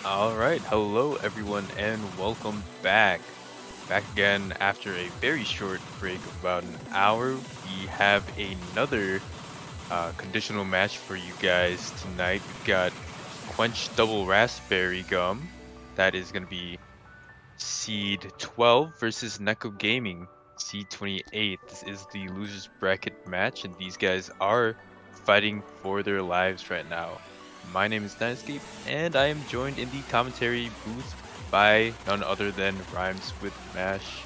Alright, hello everyone and welcome back. Back again after a very short break of about an hour. We have another conditional match for you guys tonight. We've got Quench Double Raspberry Gum. That is going to be Seed 12 versus Neco Gaming, Seed 28. This is the losers bracket match and these guys are fighting for their lives right now. My name is Dynascape, and I am joined in the commentary booth by none other than Rhymes with Mash.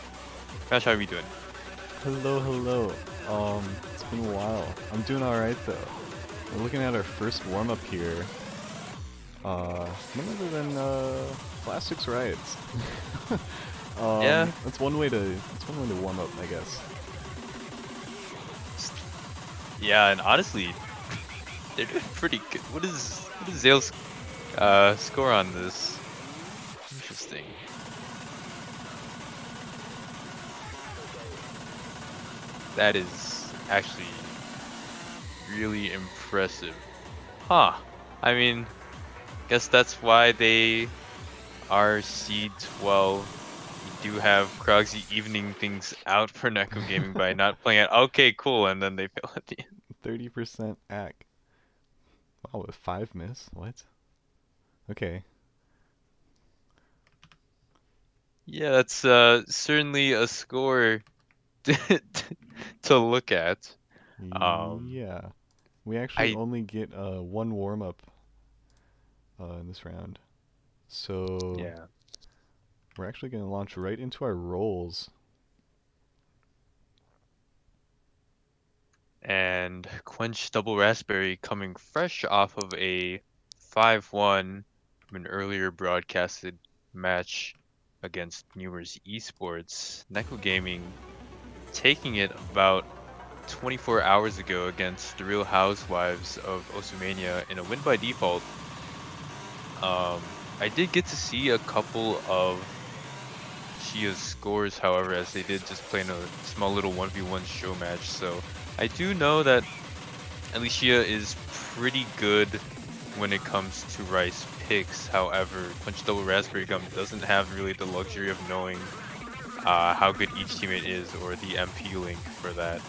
Mash, how are we doing? Hello, hello. It's been a while. I'm doing alright though. We're looking at our first warm-up here. None other than Plastics Riots. Yeah. That's one way to warm up, I guess. Yeah, and honestly, they're doing pretty good. What is Zale's score on this? Interesting. That is actually really impressive. Huh. I mean, guess that's why they are Seed 12. You do have Krogsy evening things out for Neco Gaming by not playing it. Okay, cool, and then they fail at the end. 30% AC. Wow, with 5 miss? What? Okay. Yeah, that's certainly a score to look at. Yeah. We actually only get one warm-up in this round. So Yeah. we're actually going to launch right into our rolls. And Quench Double Raspberry coming fresh off of a 5-1 from an earlier broadcasted match against Newers Esports. Neco Gaming taking it about 24 hours ago against the Real Housewives of Osumania in a win by default. I did get to see a couple of Shia's scores, however, as they did just play in a small little 1v1 show match, so I do know that Alicia is pretty good when it comes to Rice picks. However, Quench Double Raspberry Gum doesn't have really the luxury of knowing how good each teammate is or the MP link for that.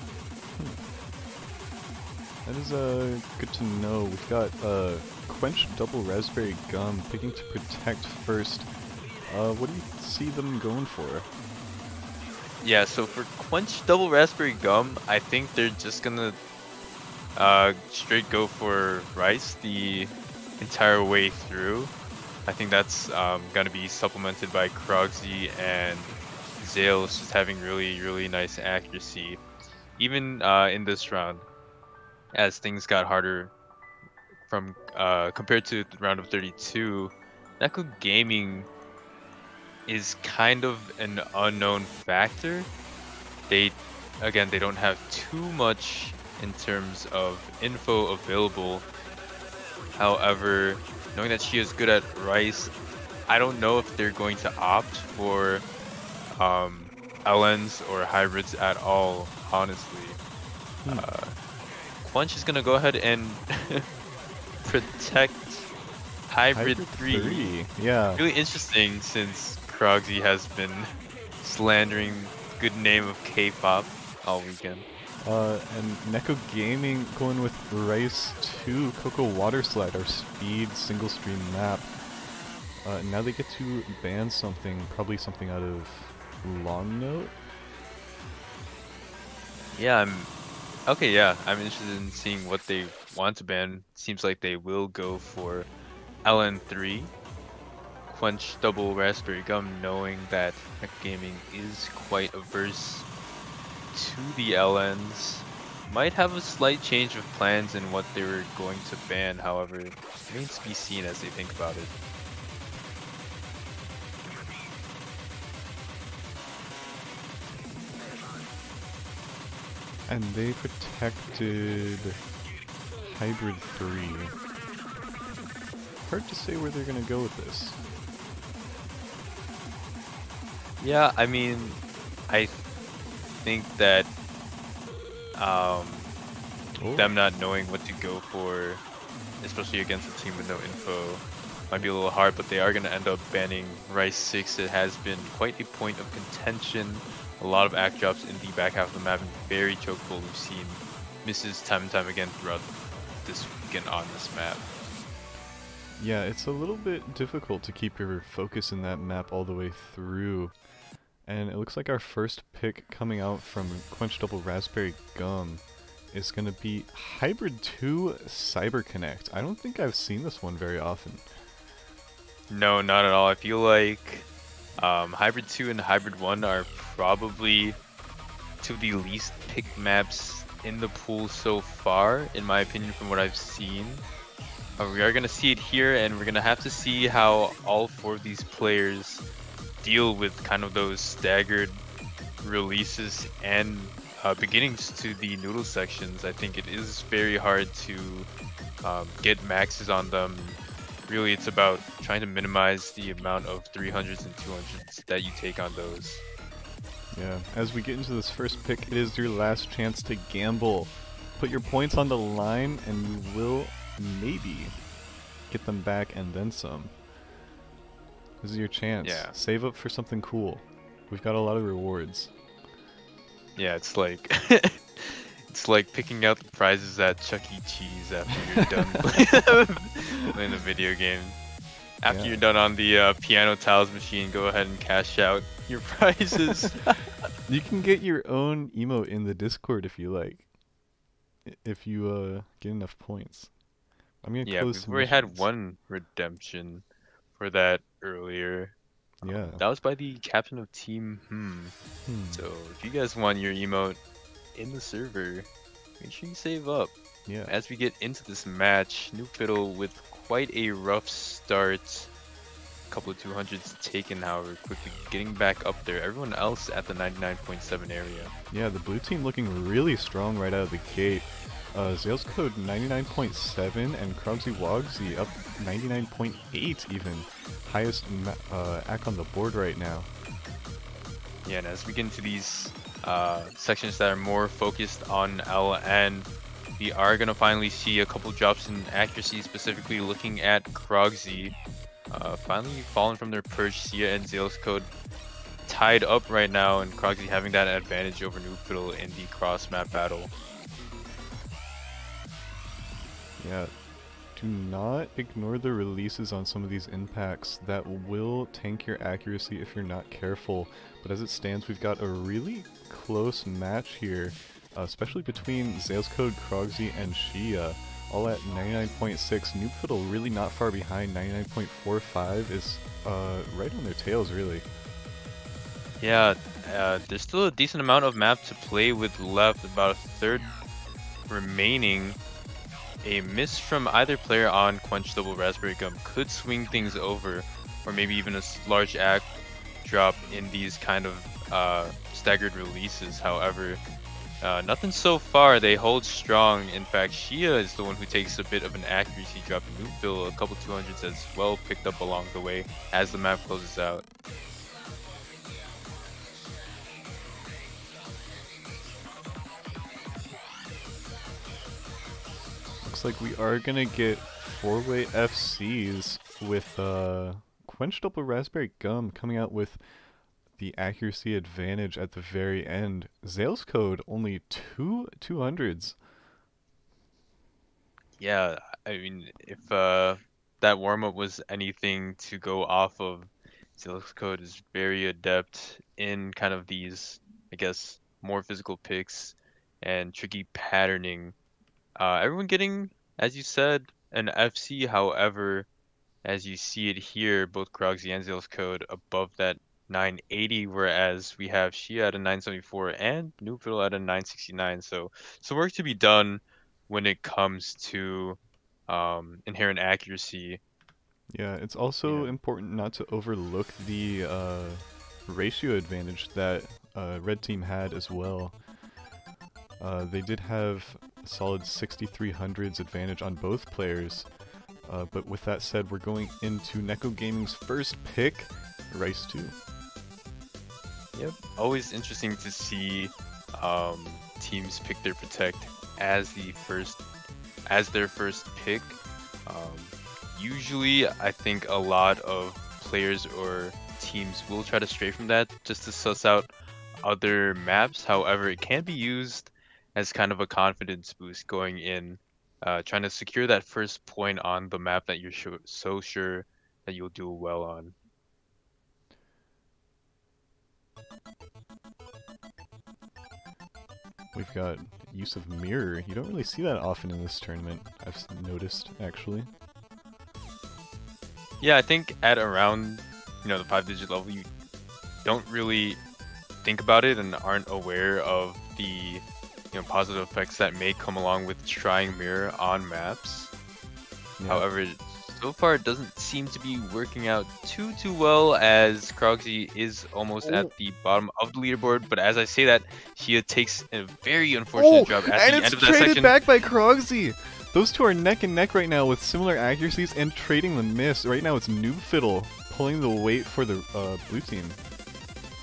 That is good to know. We've got Quench Double Raspberry Gum picking to protect first. What do you see them going for? Yeah, so for Quench Double Raspberry Gum, I think they're just gonna straight go for Rice the entire way through. I think that's gonna be supplemented by Krogsy and Zale just having really nice accuracy. Even in this round, as things got harder from compared to the round of 32, Neco Gaming is kind of an unknown factor. They don't have too much in terms of info available. However, knowing that she is good at Rice, I don't know if they're going to opt for LNs or hybrids at all, honestly. Quench is gonna go ahead and protect Hybrid 3. Yeah. Really interesting since Krogsy has been slandering good name of K-pop all weekend. And Neco Gaming going with Rice 2, Cocoa Water Slide, our speed single stream map. Now they get to ban something, probably something out of Long Note. Yeah, I'm interested in seeing what they want to ban. Seems like they will go for LN3. Quench Double Raspberry Gum, knowing that Neco Gaming is quite averse to the LNs. Might have a slight change of plans in what they were going to ban, however, it remains to be seen as they think about it. And they protected Hybrid 3. Hard to say where they're gonna go with this. Yeah, I mean, I think that Oh. them not knowing what to go for, especially against a team with no info, might be a little hard, but they are going to end up banning Ro16. It has been quite a point of contention. A lot of act drops in the back half of the map, and very chokeable. We've seen misses time and time again throughout this weekend on this map. Yeah, it's a little bit difficult to keep your focus in that map all the way through. And it looks like our first pick coming out from Quench Double Raspberry Gum is going to be Hybrid 2 Cyber Connect. I don't think I've seen this one very often. No, not at all. I feel like Hybrid 2 and Hybrid 1 are probably two of the least picked maps in the pool so far, in my opinion, from what I've seen. We are going to see it here, and we're going to have to see how all four of these players deal with kind of those staggered releases and beginnings to the noodle sections. I think it is very hard to get maxes on them. Really, it's about trying to minimize the amount of 300s and 200s that you take on those. Yeah, as we get into this first pick, it is your last chance to gamble. Put your points on the line and you will maybe get them back and then some. This is your chance. Yeah. Save up for something cool. We've got a lot of rewards. Yeah, it's like it's like picking out the prizes at Chuck E. Cheese after you're done playing the video game. After you're done on the piano tiles machine, go ahead and cash out your prizes. You can get your own emote in the Discord if you like. If you get enough points. I'm gonna close we've some already had missions. one redemption for that earlier. Yeah. That was by the captain of team. So if you guys want your emote in the server, make sure you save up. Yeah. As we get into this match, New Fiddle with quite a rough start. A couple of 200s taken, however, quickly getting back up there. Everyone else at the 99.7 area. Yeah, the blue team looking really strong right out of the gate. Zales code 99.7 and Krogsy Wogsy up 99.8 even. Highest act on the board right now. Yeah, and as we get into these sections that are more focused on LN, we are going to finally see a couple drops in accuracy, specifically looking at Krogsy. Finally fallen from their perch. Sia and Zales code tied up right now, and Krogsy having that advantage over New Fiddle in the cross map battle. Yeah, do not ignore the releases on some of these impacts. That will tank your accuracy if you're not careful. But as it stands, we've got a really close match here, especially between Zales Code, Krogsy, and Shia, all at 99.6. New Fiddle really not far behind. 99.45 is right on their tails, really. Yeah, there's still a decent amount of map to play with left, about a third remaining. A miss from either player on Quench Double Raspberry Gum could swing things over, or maybe even a large act drop in these kind of staggered releases. However, nothing so far. They hold strong. In fact, Shia is the one who takes a bit of an accuracy drop. New Fiddle, a couple 200s as well picked up along the way as the map closes out. Looks like we are gonna get 4-way FCs with Quench Double Raspberry Gum coming out with the accuracy advantage at the very end. Zales code only 200s. Yeah, I mean, if that warm-up was anything to go off of, Zales code is very adept in kind of these, I guess, more physical picks and tricky patterning. Everyone getting, as you said, an FC. However, as you see it here, both Krogsy and Zales code above that 980, whereas we have Shia at a 974 and New Fiddle at a 969. So some work to be done when it comes to inherent accuracy. Yeah, it's also important not to overlook the ratio advantage that red team had as well. They did have a solid 6300s advantage on both players. But with that said, we're going into Neco Gaming's first pick, Rice 2. Yep. Always interesting to see teams pick their Protect as their first pick. Usually, I think a lot of players or teams will try to stray from that just to suss out other maps. However, it can be used as kind of a confidence boost going in, trying to secure that first point on the map that you're so sure that you'll do well on. We've got use of mirror. You don't really see that often in this tournament, I've noticed, actually. Yeah, I think at around, the 5-digit level, you don't really think about it and aren't aware of the, positive effects that may come along with trying mirror on maps. Yeah. However, so far it doesn't seem to be working out too well, as Krogsy is almost at the bottom of the leaderboard. But as I say that, Shia takes a very unfortunate drop at the end of that section. And it's traded back by Krogsy! Those two are neck and neck right now with similar accuracies and trading the miss. Right now it's Noob Fiddle pulling the weight for the blue team.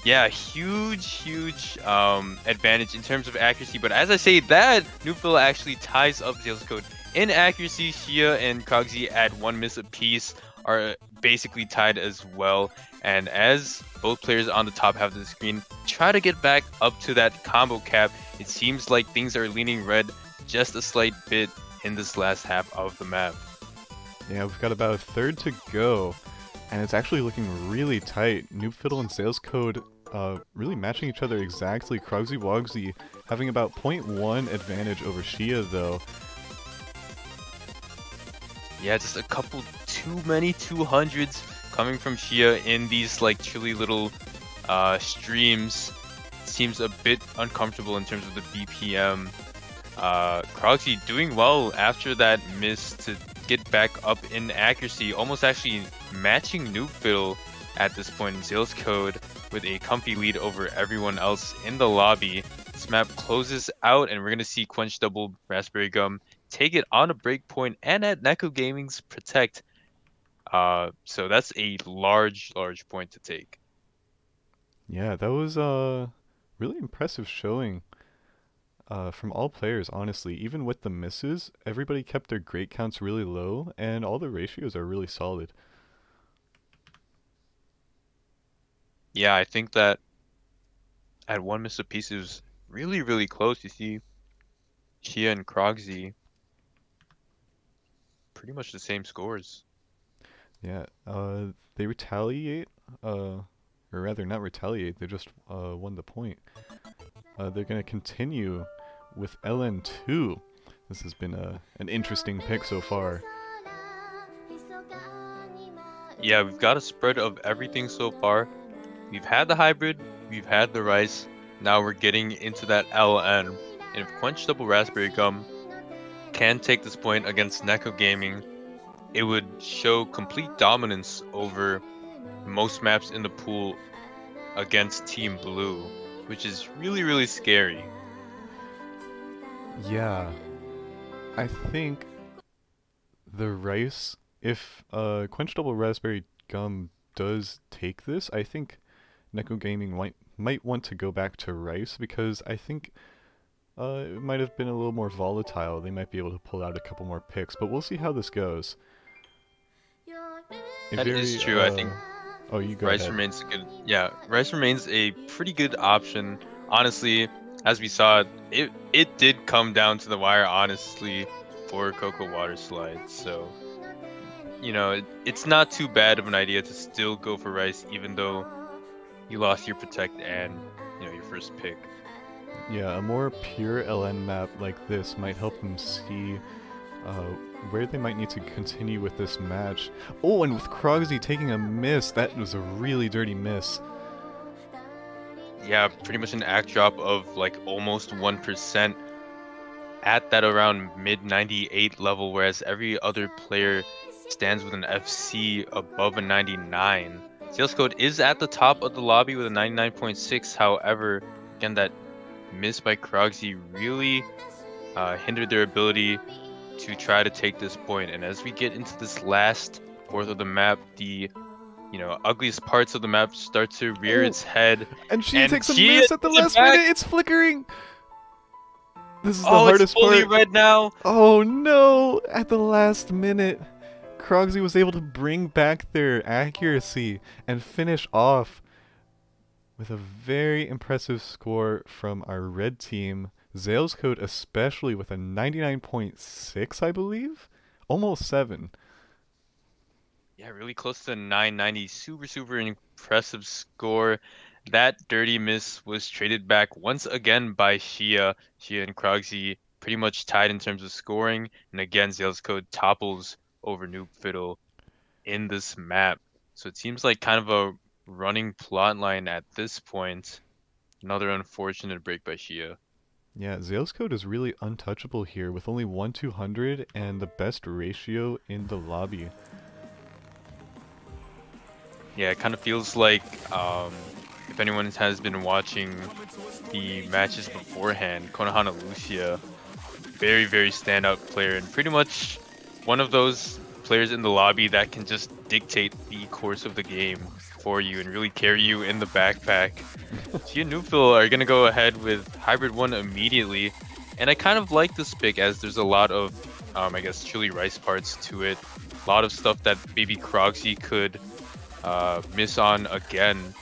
Yeah, huge advantage in terms of accuracy. But as I say that, Noob Fiddle actually ties up Sales Code in accuracy. Shia and Krogsy at 1 miss apiece are basically tied as well. And as both players on the top half of the screen try to get back up to that combo cap, it seems like things are leaning red just a slight bit in this last half of the map. Yeah, we've got about a third to go, and it's actually looking really tight. Noob Fiddle and Sales Code really matching each other exactly. Krogsy Wogsy having about 0.1 advantage over Shia, though. Yeah, just a couple too many 200s coming from Shia in these like chilly little streams. Seems a bit uncomfortable in terms of the BPM. Krogsy doing well after that miss to get back up in accuracy, almost actually matching Noob Fiddle at this point in Sales Code with a comfy lead over everyone else in the lobby. This map closes out, and we're going to see Quench double Raspberry Gum take it on a break point and at Neco Gaming's Protect. So that's a large point to take. Yeah, that was a really impressive showing from all players, honestly. Even with the misses, everybody kept their great counts really low, and all the ratios are really solid. Yeah, I think that at 1 miss apiece it was really close. You see Shia and Krogsy pretty much the same scores. Yeah, they retaliate, or rather not retaliate, they just won the point. They're going to continue with LN2. This has been an interesting pick so far. Yeah, we've got a spread of everything so far. We've had the hybrid, we've had the rice, now we're getting into that LN. And if Quench double Raspberry Gum can take this point against Neco Gaming, it would show complete dominance over most maps in the pool against Team Blue, which is really scary. Yeah, I think the rice, if Quench double Raspberry Gum does take this, I think Neco Gaming might want to go back to rice, because I think it might have been a little more volatile. They might be able to pull out a couple more picks, but we'll see how this goes. That is true. I think oh, you go rice ahead. remains good. Yeah, rice remains a pretty good option. Honestly, as we saw, it did come down to the wire, honestly, for Cocoa Water Slide. So, it's not too bad of an idea to still go for rice, even though you lost your Protect and, your first pick. Yeah, a more pure LN map like this might help them see where they might need to continue with this match. Oh, and with Krogsy taking a miss, that was a really dirty miss. Yeah, pretty much an act drop of like almost 1% at that around mid 98 level, whereas every other player stands with an FC above a 99. Sales Code is at the top of the lobby with a 99.6. However, again, that miss by Krogsy really hindered their ability to try to take this point. And as we get into this last fourth of the map, the ugliest parts of the map start to rear Oh, its head, and Shia and takes a Gia miss at the takes it last back. minute. It's flickering. This is the Oh, it's hardest fully part. red now. Oh no! At the last minute, Krogsy was able to bring back their accuracy and finish off with a very impressive score from our red team. Zales Code especially with a 99.6, I believe? Almost 7. Yeah, really close to 990. Super, super impressive score. That dirty miss was traded back once again by Shia. Shia and Krogsy pretty much tied in terms of scoring. And again, Zales Code topples over Noob Fiddle in this map. So it seems like kind of a running plot line at this point. Another unfortunate break by Shia. Yeah, Zales Code is really untouchable here with only 1-200 and the best ratio in the lobby. Yeah, it kind of feels like if anyone has been watching the matches beforehand, Konohana Lucia, very, very standout player and pretty much one of those players in the lobby that can just dictate the course of the game for you and really carry you in the backpack. She and Newfield are going to go ahead with Hybrid 1 immediately, and I kind of like this pick as there's a lot of, I guess, chili rice parts to it. A lot of stuff that maybe Krogsy could miss on again.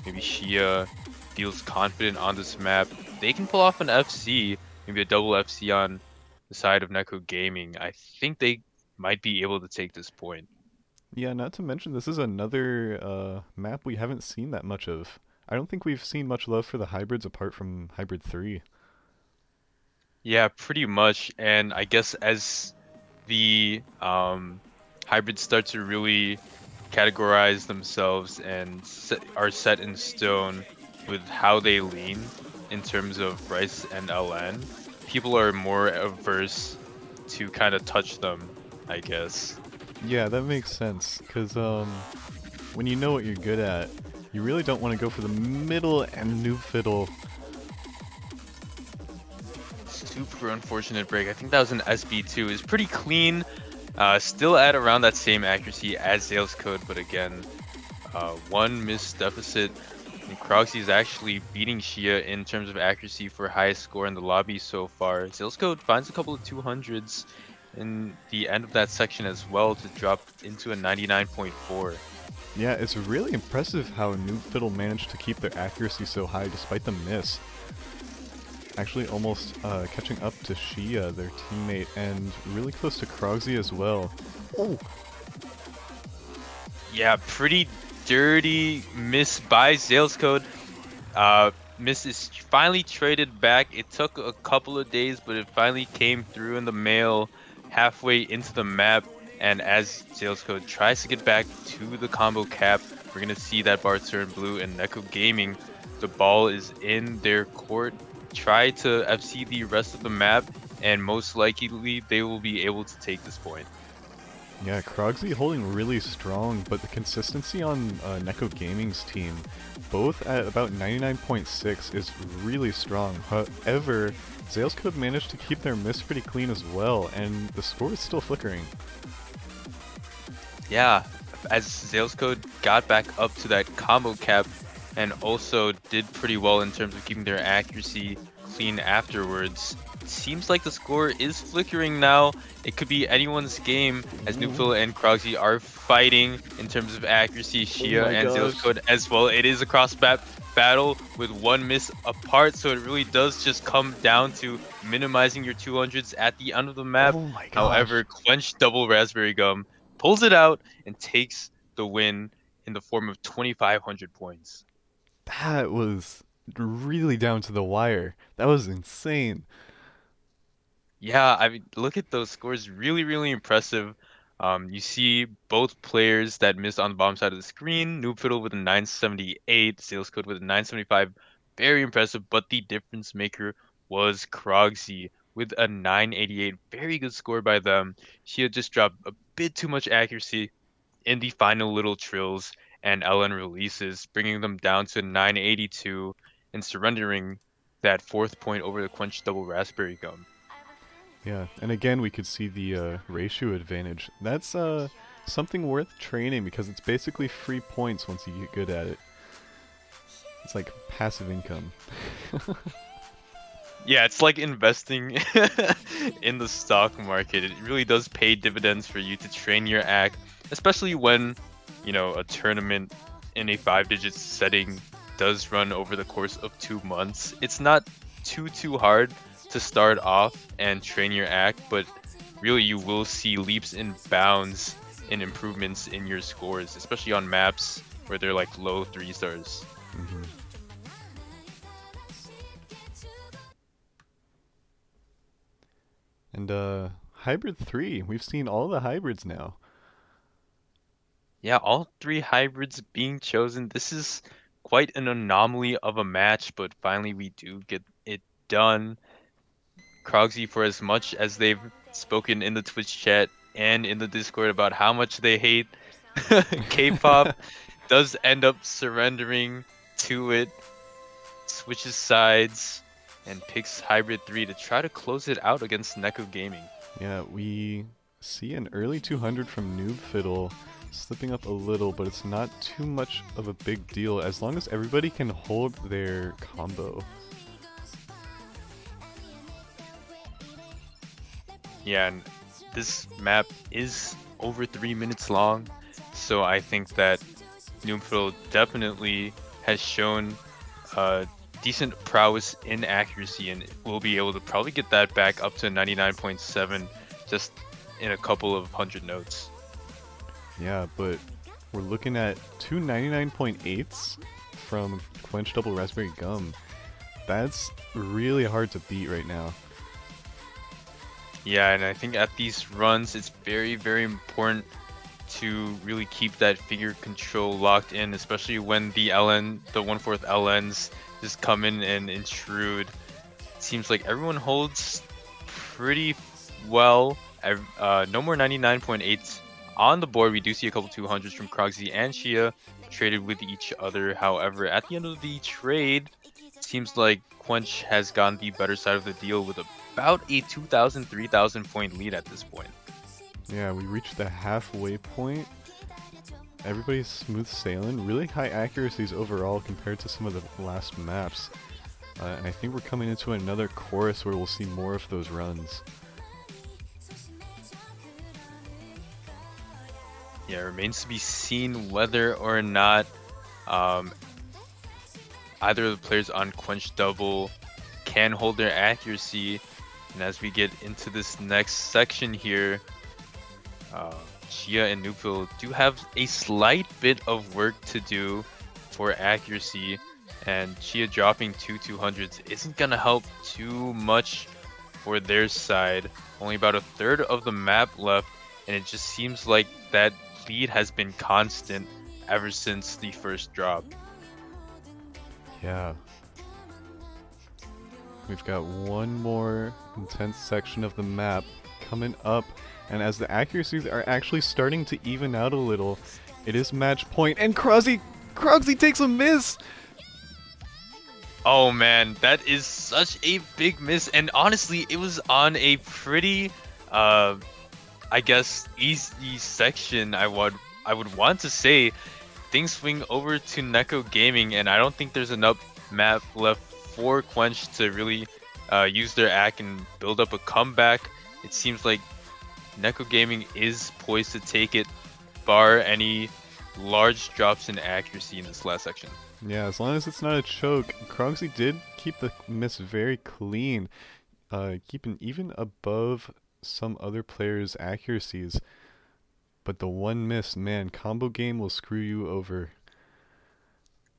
Maybe Shia feels confident on this map. They can pull off an FC, maybe a double FC on the side of Neco Gaming. I think they might be able to take this point. Yeah, not to mention this is another map we haven't seen that much of. I don't think we've seen much love for the hybrids apart from Hybrid 3. Yeah, pretty much. And I guess as the hybrids start to really categorize themselves and are set in stone with how they lean in terms of Rice and LN, people are more averse to kind of touch them, I guess. Yeah, that makes sense, because when you know what you're good at, you really don't want to go for the middle and noob fiddle. Super unfortunate break. I think that was an SB2. It's pretty clean. Still at around that same accuracy as Sales Code, but again, one missed deficit. And Krogsy is actually beating Shia in terms of accuracy for highest score in the lobby so far. Sales Code finds a couple of 200s in the end of that section as well to drop into a 99.4. Yeah, it's really impressive how Noob Fiddle managed to keep their accuracy so high despite the miss. Actually almost catching up to Shia, their teammate, and really close to Krogsy as well. Oh! Yeah, pretty dirty miss by Sales Code. Miss is finally traded back. It took a couple of days, but it finally came through in the mail halfway into the map. And as Sales Code tries to get back to the combo cap, we're going to see that bar turn blue. And Neco Gaming, the ball is in their court. Try to FC the rest of the map, and most likely they will be able to take this point. Yeah, Krogsy holding really strong, but the consistency on Neco Gaming's team, both at about 99.6, is really strong. However, Zales Code managed to keep their miss pretty clean as well, and the score is still flickering. Yeah, as Zales Code got back up to that combo cap and also did pretty well in terms of keeping their accuracy clean afterwards. It seems like the score is flickering now. It could be anyone's game as Newfield and Krogsy are fighting in terms of accuracy. Shia and Zales Code as well. It is a cross battle with one miss apart, so it really does just come down to minimizing your 200s at the end of the map. Oh my gosh. However, Quench double raspberry gum pulls it out and takes the win in the form of 2,500 points. That was really down to the wire. That was insane. Yeah, I mean, look at those scores. Really, really impressive. You see both players that missed on the bottom side of the screen. Noob Fiddle with a 978, Sales Code with a 975. Very impressive, but the difference maker was Krogsy with a 988. Very good score by them. She had just dropped a bit too much accuracy in the final little trills and LN releases, bringing them down to 982 and surrendering that fourth point over the Quench double raspberry gum. Yeah, and again we could see the ratio advantage. That's something worth training because it's basically free points once you get good at it. It's like passive income. Yeah, it's like investing in the stock market. It really does pay dividends for you to train your act, especially when, a tournament in a 5-digit setting does run over the course of 2 months. It's not too hard to start off and train your act, but really you will see leaps and bounds in improvements in your scores, especially on maps where they're like low 3 stars. Mhm. And Hybrid 3, we've seen all the hybrids now. Yeah, all 3 hybrids being chosen. This is quite an anomaly of a match, but finally we do get it done. Krogsy, for as much as they've spoken in the Twitch chat and in the Discord about how much they hate K-pop, does end up surrendering to it, switches sides, and picks Hybrid 3 to try to close it out against Neco Gaming. Yeah, we see an early 200 from Noob Fiddle, slipping up a little, but it's not too much of a big deal as long as everybody can hold their combo. Yeah, and this map is over 3 minutes long, so I think that Noomfiddle definitely has shown decent prowess in accuracy and will be able to probably get that back up to 99.7 just in a couple of 100 notes. Yeah, but we're looking at two 99.8s from Quench Double Raspberry Gum. That's really hard to beat right now. Yeah, and I think at these runs, it's very important to really keep that finger control locked in, especially when the LN, the 1/4 LNs just come in and intrude. It seems like everyone holds pretty well. No more 99.8s on the board. We do see a couple 200s from Krogsy and Shia traded with each other. However, at the end of the trade, it seems like Quench has gotten the better side of the deal with about a 2,000, 3,000 point lead at this point. Yeah, we reached the halfway point. Everybody's smooth sailing, really high accuracies overall compared to some of the last maps. And I think we're coming into another chorus where we'll see more of those runs. Yeah, it remains to be seen whether or not either of the players on Quench Double can hold their accuracy. And as we get into this next section here, Shia and Noophill do have a slight bit of work to do for accuracy, and Shia dropping 200s isn't gonna help too much for their side. Only about a third of the map left, and it just seems like that lead has been constant ever since the first drop. Yeah. We've got one more intense section of the map coming up, and as the accuracies are actually starting to even out a little, it is match point, and Krogsy takes a miss! Oh man, that is such a big miss, and honestly, it was on a pretty, I guess, easy section. I would want to say things swing over to Neco Gaming, and I don't think there's enough map left for Quench to really use their act and build up a comeback. It seems like Neco Gaming is poised to take it, bar any large drops in accuracy in this last section. Yeah, as long as it's not a choke. Krogsy did keep the miss very clean, keeping even above some other players' accuracies. But the one miss, man, combo game will screw you over.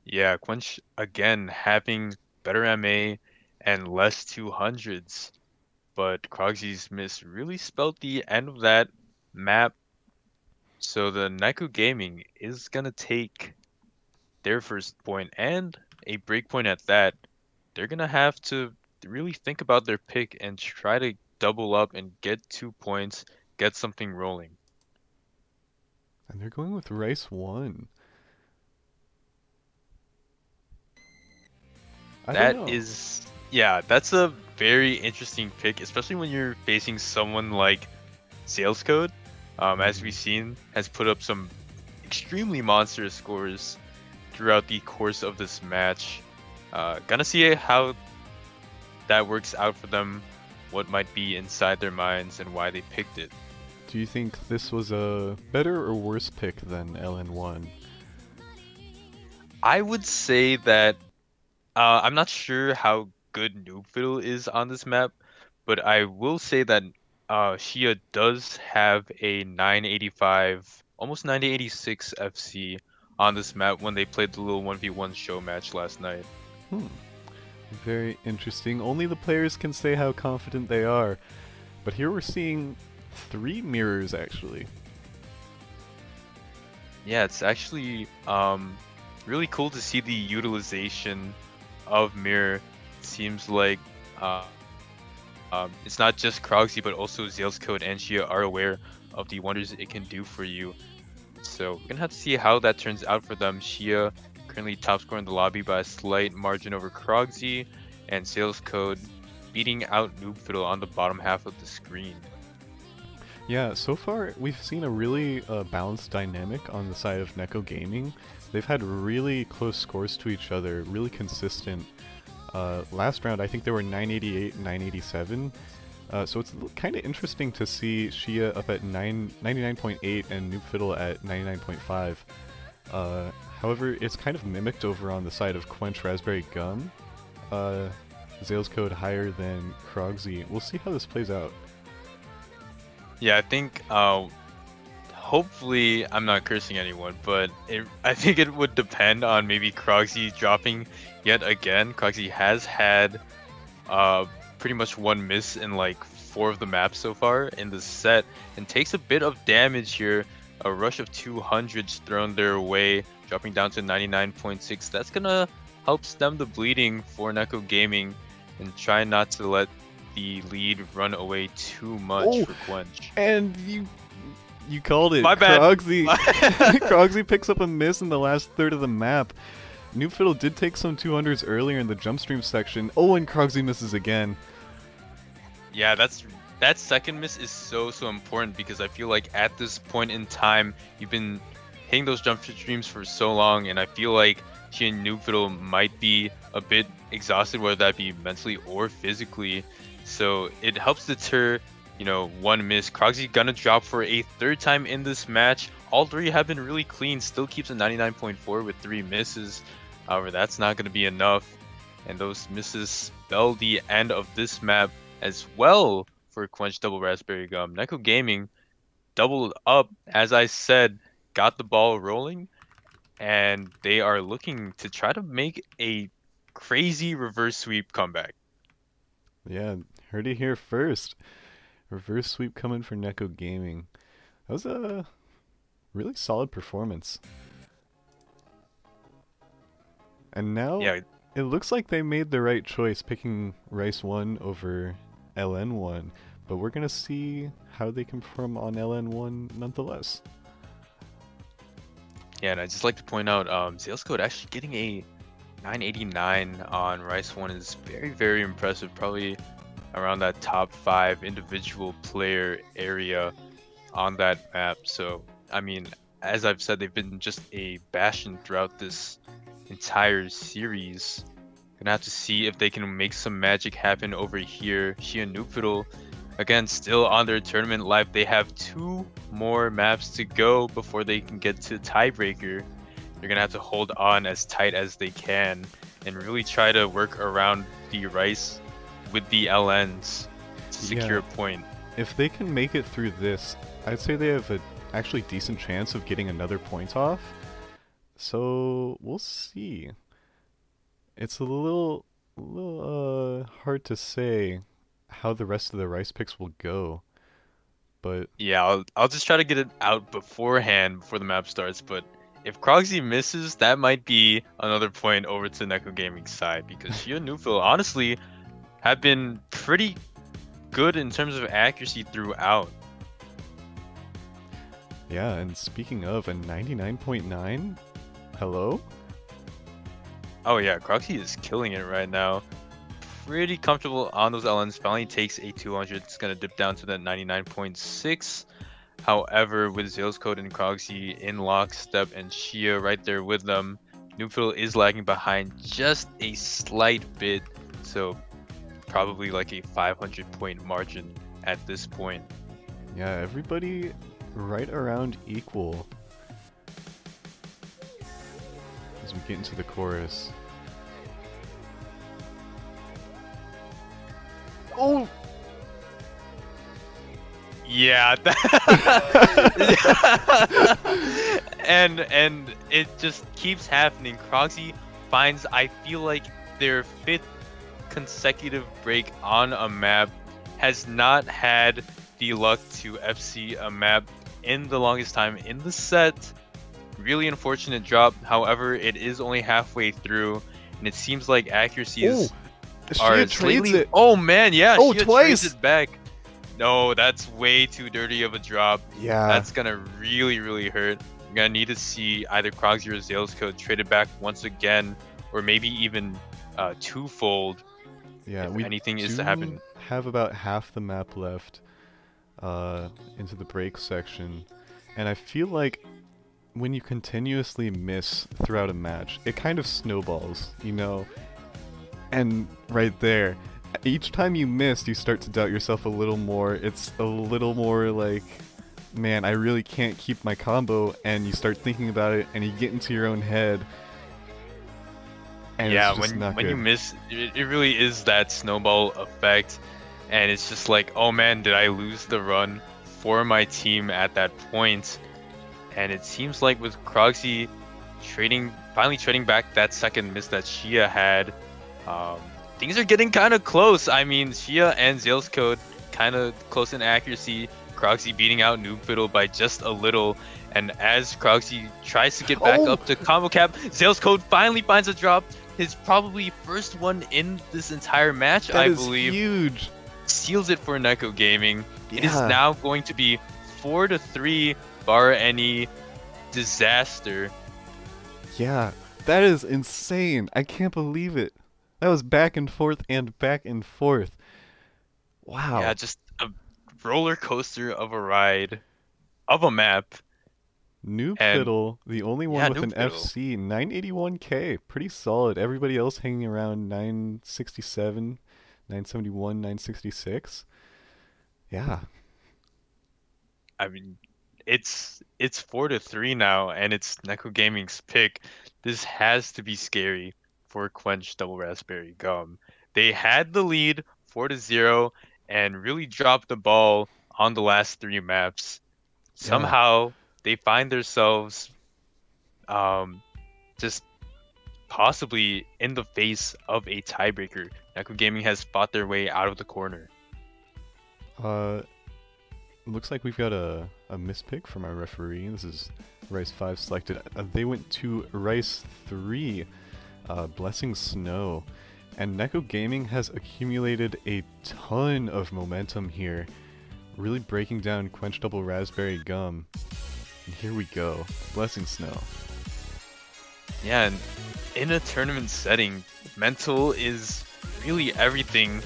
Yeah, Quench again having better MA and less 200s, but Krogsy's miss really spelled the end of that map. So the Neco Gaming is gonna take their first point and a break point at that. They're gonna have to really think about their pick and try to double up and get 2 points, get something rolling. And they're going with Rice 1. I don't That know. is, yeah, that's a very interesting pick, especially when you're facing someone like Sales Code, as we've seen, has put up some extremely monstrous scores throughout the course of this match. Gonna see how that works out for them, what might be inside their minds, and why they picked it. Do you think this was a better or worse pick than LN1? I would say that I'm not sure how good Noob Fiddle is on this map, but I will say that Shia does have a 985, almost 986 FC on this map when they played the little 1v1 show match last night. Very interesting. Only the players can say how confident they are. But here we're seeing 3 mirrors, actually. Yeah, it's actually really cool to see the utilization of Mirror. It seems like it's not just Krogsy, but also Zale's Code and Shia are aware of the wonders it can do for you. So we're gonna have to see how that turns out for them. Shia currently top scorer in the lobby by a slight margin over Krogsy, and Sales Code beating out Noob Fiddle on the bottom half of the screen. Yeah, so far we've seen a really balanced dynamic on the side of Neco Gaming. They've had really close scores to each other, really consistent. Last round I think they were 988 and 987. So it's kind of interesting to see Shia up at 99.8 and Noob Fiddle at 99.5. However, it's kind of mimicked over on the side of Quench Raspberry Gum. Zale's Code higher than Krogsy. We'll see how this plays out. Yeah, I think hopefully I'm not cursing anyone, but I think it would depend on maybe Krogsy dropping yet again. Krogsy has had pretty much one miss in like 4 of the maps so far in the set, and takes a bit of damage here. A rush of 200s thrown their way, dropping down to 99.6. That's gonna help stem the bleeding for Neco Gaming, and try not to let the lead run away too much for Quench. And you called it. My bad. Krogsy. Krogsy picks up a miss in the last third of the map. Noob Fiddle did take some 200s earlier in the jump stream section. Oh, and Krogsy misses again. Yeah, that second miss is so important, because I feel like at this point in time you've been hitting those jump streams for so long, and I feel like she and Noob Fiddle might be a bit exhausted, whether that be mentally or physically. So it helps deter, you know, one miss. Krogsy gonna drop for a 3rd time in this match. All 3 have been really clean. Still keeps a 99.4 with 3 misses. However, that's not gonna be enough, and those misses spell the end of this map as well for Quench Double Raspberry Gum. Neco Gaming doubled up, as I said, got the ball rolling, and they are looking to try to make a crazy reverse sweep comeback. Yeah, heard it here first. Reverse sweep coming for Neco Gaming. That was a really solid performance. And now Yeah, it looks like they made the right choice picking Rice 1 over LN1, but we're gonna see how they can perform on LN1 nonetheless. yeah, and I'd just like to point out, Sales Code actually getting a 989 on Rice 1 is very impressive. Probably around that top 5 individual player area on that map. So, I mean, as I've said, they've been just a bastion throughout this entire series. Gonna have to see if they can make some magic happen over here. Shia and Noob Fiddle, again, still on their tournament life. They have 2 more maps to go before they can get to tiebreaker. They're gonna have to hold on as tight as they can and really try to work around the Rice with the LNs to secure a point. If they can make it through this, I'd say they have a actually decent chance of getting another point off. So we'll see. It's a little hard to say how the rest of the Rice picks will go. But yeah, I'll just try to get it out beforehand before the map starts. But if Krogsy misses, that might be another point over to Neco Gaming's side, because Shia and Noob Fiddle honestly have been pretty good in terms of accuracy throughout. yeah, and speaking of, a 99.9? Hello? Oh yeah, Krogsy is killing it right now. pretty comfortable on those LNs. Finally takes a 200. It's gonna dip down to that 99.6. However, with Zeus Code and Krogsy in lockstep and Shia right there with them, Noobfiddle is lagging behind just a slight bit. So probably like a 500 point margin at this point. Yeah, everybody right around equal. As we get into the chorus. Oh! Yeah. and it just keeps happening. Krogsy finds, I feel like, their 5th consecutive break on a map, has not had the luck to FC a map in the longest time in the set. Really unfortunate drop. However, it is only halfway through, and it seems like accuracies are Shia trades slightly... it! Oh man, yeah, Oh, Shia twice! trades it back. No, that's way too dirty of a drop. Yeah. That's gonna really hurt. You're gonna need to see either Krogsy or Zeus Code traded back once again, or maybe even twofold. Yeah, if anything is to happen. Have about half the map left into the break section, and I feel like when you continuously miss throughout a match, it kind of snowballs, you know? And right there, each time you miss, you start to doubt yourself a little more. It's a little more like, man, I really can't keep my combo, and you start thinking about it, and you get into your own head. And yeah, it's just not when good. you miss, it really is that snowball effect, and it's just like, oh man, did I lose the run for my team at that point? And it seems like with Krogsy finally trading back that second miss that Shia had, things are getting kind of close. I mean, Shia and Zeus Code kind of close in accuracy. Krogsy beating out Noobfiddle by just a little. And as Krogsy tries to get back up to combo cap, Zeus Code finally finds a drop. His probably first one in this entire match, I believe. Huge. Seals it for Neco Gaming. Yeah. It is now going to be 4-3 bar any disaster. Yeah, that is insane. I can't believe it. That was back and forth and back and forth. Wow. Yeah, just a roller coaster of a ride of a map. Noobfiddle, the only one with an Noobfiddle. FC, 981k. Pretty solid. Everybody else hanging around 967, 971, 966. Yeah. I mean, it's 4-3 now, and it's Neco Gaming's pick. This has to be scary for Quench Double Raspberry Gum. They had the lead 4-0 and really dropped the ball on the last 3 maps. Somehow they find themselves just possibly in the face of a tiebreaker. Neco Gaming has fought their way out of the corner. Looks like we've got a mispick from our referee. This is Rice 5 selected. They went to Rice 3, Blessing Snow. And Neco Gaming has accumulated a ton of momentum here, really breaking down Quench Double Raspberry Gum. And here we go, Blessing Snow. Yeah, and in a tournament setting, mental is really everything.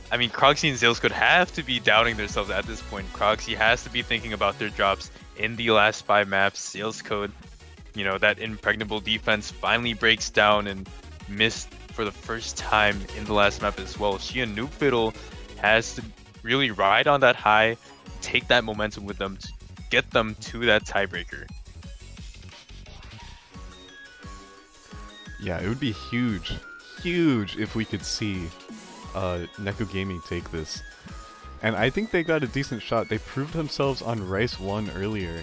I mean, Krogsy and Zeus could have to be doubting themselves at this point. Krogsy has to be thinking about their drops in the last 5 maps. Zeus Code, you know, that impregnable defense finally breaks down and missed for the first time in the last map as well. She and Noobfiddle has to really ride on that high, take that momentum with them to get them to that tiebreaker. Yeah, it would be huge if we could see Neco Gaming take this. And I think they got a decent shot. They proved themselves on Rice 1 earlier.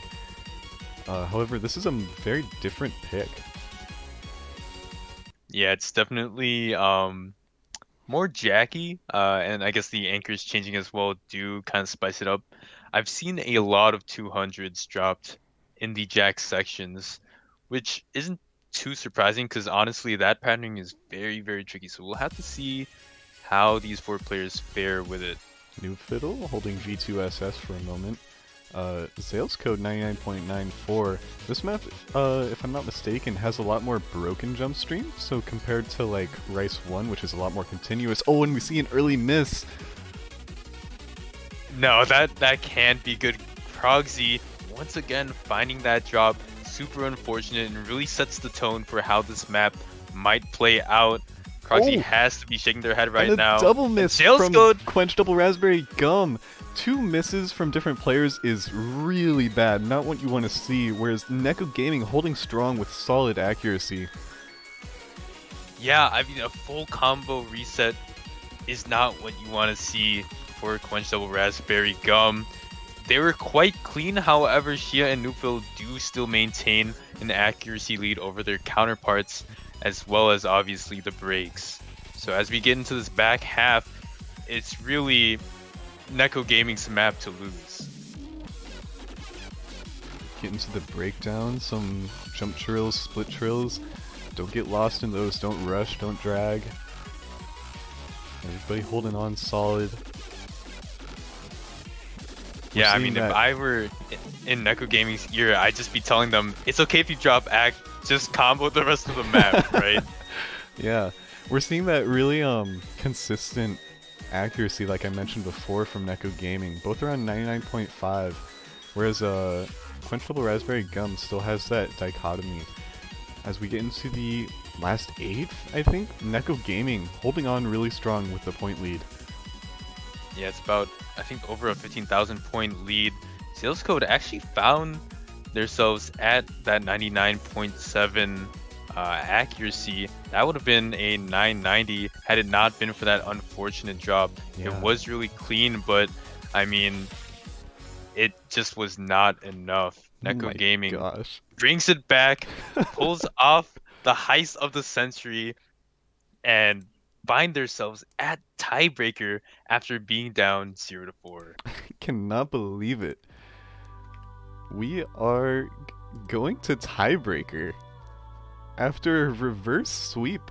However, this is a very different pick. Yeah, it's definitely more jacky, and I guess the anchors changing as well do kind of spice it up. I've seen a lot of 200s dropped in the jack sections, which isn't too surprising because honestly that patterning is very, very tricky. So we'll have to see how these 4 players fare with it. Noobfiddle holding V2SS for a moment. Sales code 99.94. This map, if I'm not mistaken, has a lot more broken jump stream. So compared to like Rice 1, which is a lot more continuous. Oh, and we see an early miss. No, that can't be good. Proxy once again finding that drop, super unfortunate, and really sets the tone for how this map might play out. Proxy has to be shaking their head right and a now. Double miss from Quench Double Raspberry Gum. 2 misses from different players is really bad, not what you want to see, whereas Neco Gaming holding strong with solid accuracy. Yeah, I mean, a full combo reset is not what you want to see for Quench Double Raspberry Gum. They were quite clean, however, Shia and Noobville do still maintain an accuracy lead over their counterparts, as well as obviously the breaks. So as we get into this back half, it's really Neco Gaming's map to lose. Get into the breakdown, some jump trills, split trills. Don't get lost in those, don't rush, don't drag. Everybody holding on solid. Yeah, I mean, if I were in Neco Gaming's ear, I'd just be telling them, it's okay if you drop act, just combo the rest of the map, right? Yeah, we're seeing that really consistent accuracy, like I mentioned before, from Neco Gaming, both around 99.5, whereas Quench Double Raspberry Gum still has that dichotomy. As we get into the last 8th, I think, Neco Gaming holding on really strong with the point lead. Yeah, it's about, I think, over a 15,000 point lead. Sales Code actually found themselves at that 99.7 accuracy. That would have been a 990 had it not been for that unfortunate drop. Yeah. It was really clean, but I mean, it just was not enough. Neco Gaming brings it back, pulls off the heist of the century, and find themselves at tiebreaker after being down 0-4. I cannot believe it. We are going to tiebreaker after a reverse sweep.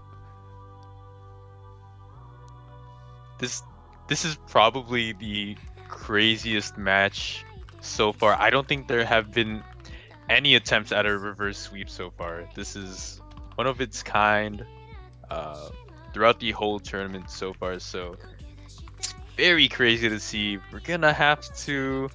This is probably the craziest match so far. I don't think there have been any attempts at a reverse sweep so far. This is one of its kind throughout the whole tournament so far, so it's very crazy to see. We're gonna have to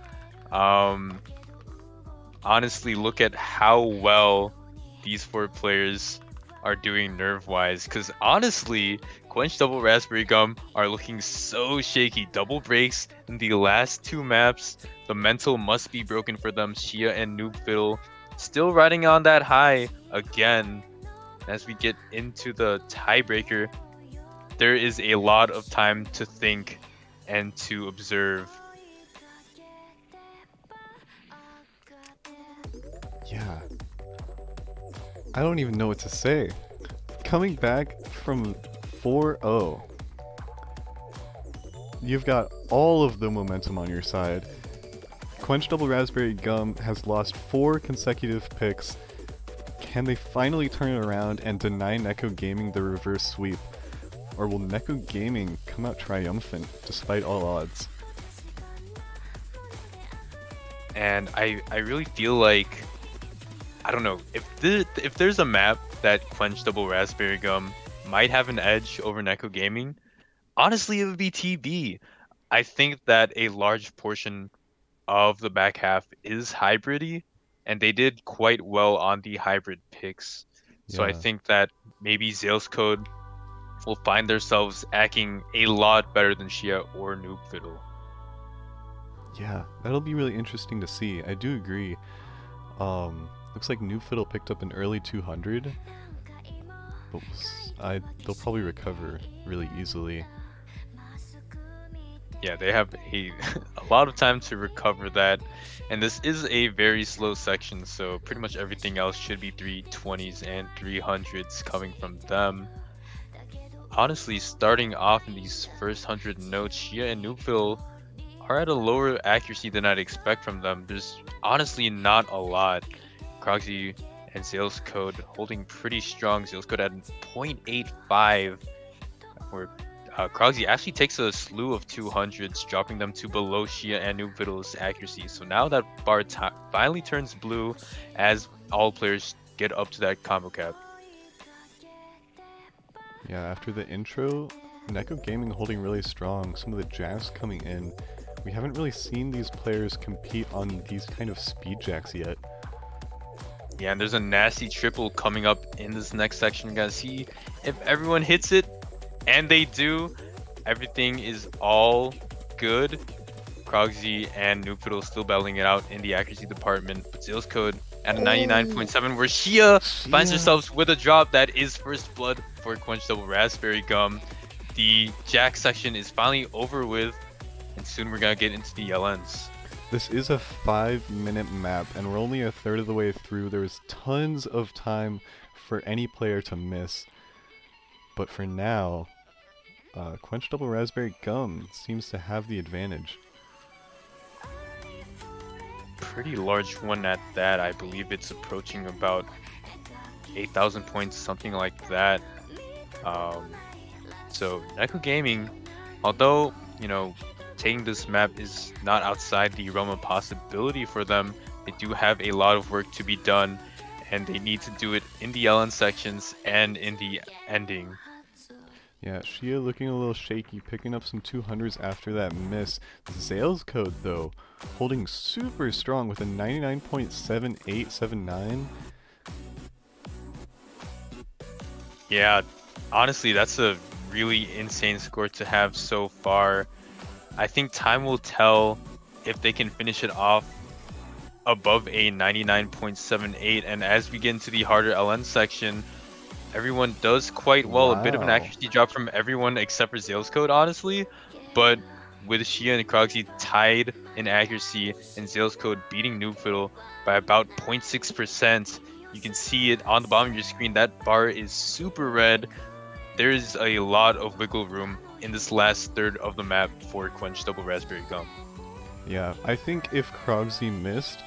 honestly look at how well these 4 players are doing nerve-wise, because honestly, Quench Double Raspberry Gum are looking so shaky. Double breaks in the last 2 maps. The mental must be broken for them. Shia and Noobville still riding on that high again. As we get into the tiebreaker, there is a lot of time to think and to observe. Yeah. I don't even know what to say. Coming back from 4-0, you've got all of the momentum on your side. Quench Double Raspberry Gum has lost 4 consecutive picks. Can they finally turn it around and deny Neco Gaming the reverse sweep? Or will Neco Gaming come out triumphant despite all odds? And I really feel like, I don't know, if there's a map that Quench Double Raspberry Gum might have an edge over Neco Gaming, honestly it would be TB. I think that a large portion of the back half is hybridy, and they did quite well on the hybrid picks. So I think that maybe Zales Code will find themselves acting a lot better than Shia or Noob Fiddle. Yeah, that'll be really interesting to see. I do agree. Looks like Noob Fiddle picked up an early 200, but they'll probably recover really easily. Yeah, they have a lot of time to recover that, and this is a very slow section, so pretty much everything else should be 320s and 300s coming from them. Honestly, starting off in these first 100 notes, Shia and Noobville are at a lower accuracy than I'd expect from them. There's honestly not a lot. Croxy and Sales Code holding pretty strong. Sales Code at 0.85 or Krogsy actually takes a slew of 200s, dropping them to below Shia and Noobviddle's accuracy. So now that bar finally turns blue as all players get up to that combo cap. Yeah, after the intro, Neco Gaming holding really strong, some of the jacks coming in. We haven't really seen these players compete on these kind of speed jacks yet. Yeah, and there's a nasty triple coming up in this next section. We're gonna see if everyone hits it, and they do. Everything is all good. Krogsy and Noobfiddle still battling it out in the accuracy department, but Sales Code at a 99.7, where Shia finds herself with a drop that is first blood for Quench Double Raspberry Gum. The Jack section is finally over with, and soon we're gonna get into the LNs. This is a 5-minute map, and we're only a third of the way through. There's tons of time for any player to miss. But for now, Quench Double Raspberry Gum seems to have the advantage. Pretty large one at that. I believe it's approaching about 8,000 points, something like that. So Neco Gaming, although, you know, taking this map is not outside the realm of possibility for them, they do have a lot of work to be done, and they need to do it in the LN sections and in the ending. Yeah, Shia looking a little shaky, picking up some 200s after that miss. Sales Code, though, holding super strong with a 99.7879. Yeah, honestly, that's a really insane score to have so far. I think time will tell if they can finish it off above a 99.78, and as we get into the harder LN section, everyone does quite well. Wow. A bit of an accuracy drop from everyone except for Zales Code, honestly. But with Shia and Krogsy tied in accuracy and Zales Code beating Noobfiddle by about 0.6%, you can see it on the bottom of your screen. That bar is super red. There's a lot of wiggle room in this last third of the map for Quench Double Raspberry Gum. Yeah, I think if Krogsy missed,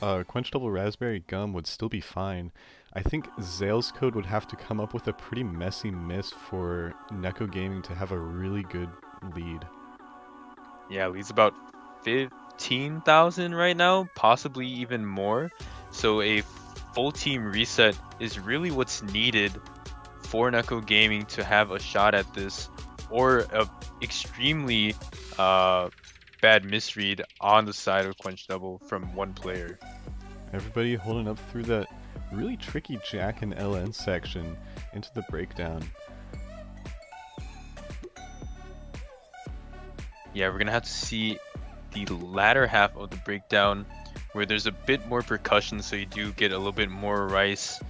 Quench Double Raspberry Gum would still be fine. I think Zales Code would have to come up with a pretty messy miss for Neco Gaming to have a really good lead. Yeah, leads about 15,000 right now, possibly even more. So a full team reset is really what's needed for Neco Gaming to have a shot at this, or a extremely bad misread on the side of Quench Double from one player. Everybody holding up through that really tricky Jack and LN section into the breakdown. Yeah, we're gonna have to see the latter half of the breakdown where there's a bit more percussion, so you do get a little bit more rice.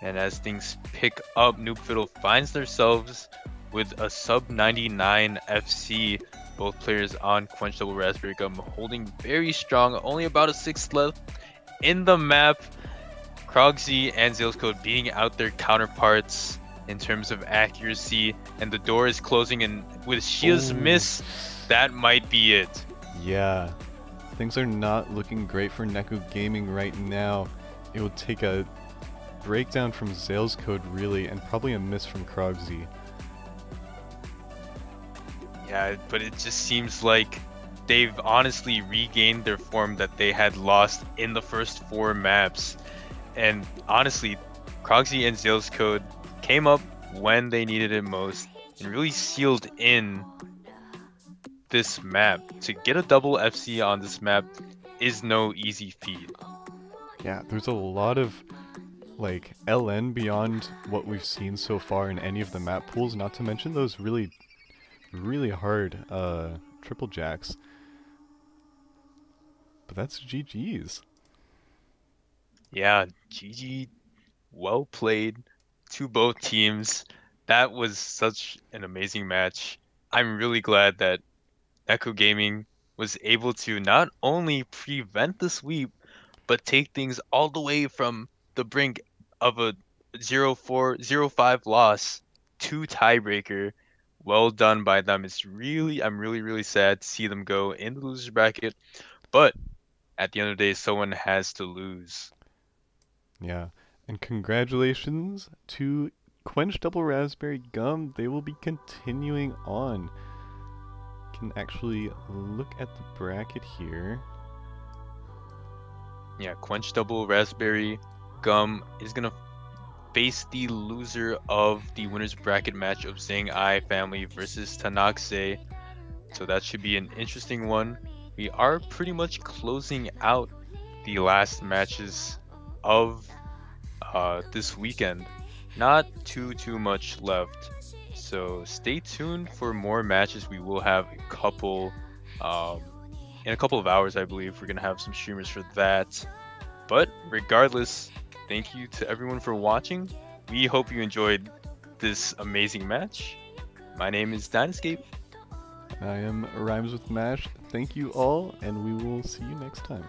And as things pick up, Noobfiddle finds themselves with a sub 99 FC. Both players on Quench Double Raspberry Gum holding very strong, only about a 6th left in the map. Krogsy and Zales Code beating out their counterparts in terms of accuracy, and the door is closing, and with Shia's miss, that might be it. Yeah, things are not looking great for Neco Gaming right now. It would take a breakdown from Zales Code really, and probably a miss from Krogsy. Yeah, but it just seems like they've honestly regained their form that they had lost in the first 4 maps. And honestly, Krogsy and Zales Code came up when they needed it most and really sealed in this map. To get a double FC on this map is no easy feat. Yeah, there's a lot of like LN beyond what we've seen so far in any of the map pools, not to mention those really hard triple jacks. But that's GG's. Yeah, GG, well played to both teams. That was such an amazing match. I'm really glad that Neco Gaming was able to not only prevent the sweep, but take things all the way from the brink of a 0-4, 0-5 loss to tiebreaker. Well done by them. I'm really sad to see them go in the loser's bracket, but at the end of the day, someone has to lose. Yeah, and congratulations to Quench Double Raspberry Gum, they will be continuing on. Can actually look at the bracket here. Yeah, Quench Double Raspberry Gum is gonna face the loser of the winners bracket match of Zhang Ai family versus Tanaxe. So that should be an interesting one. We are pretty much closing out the last matches of this weekend. Not too much left. So stay tuned for more matches. We will have a couple in a couple of hours, I believe. We're gonna have some streamers for that. But regardless, thank you to everyone for watching. We hope you enjoyed this amazing match. My name is Dynascape. I am Rhymes with Mash. Thank you all, and we will see you next time.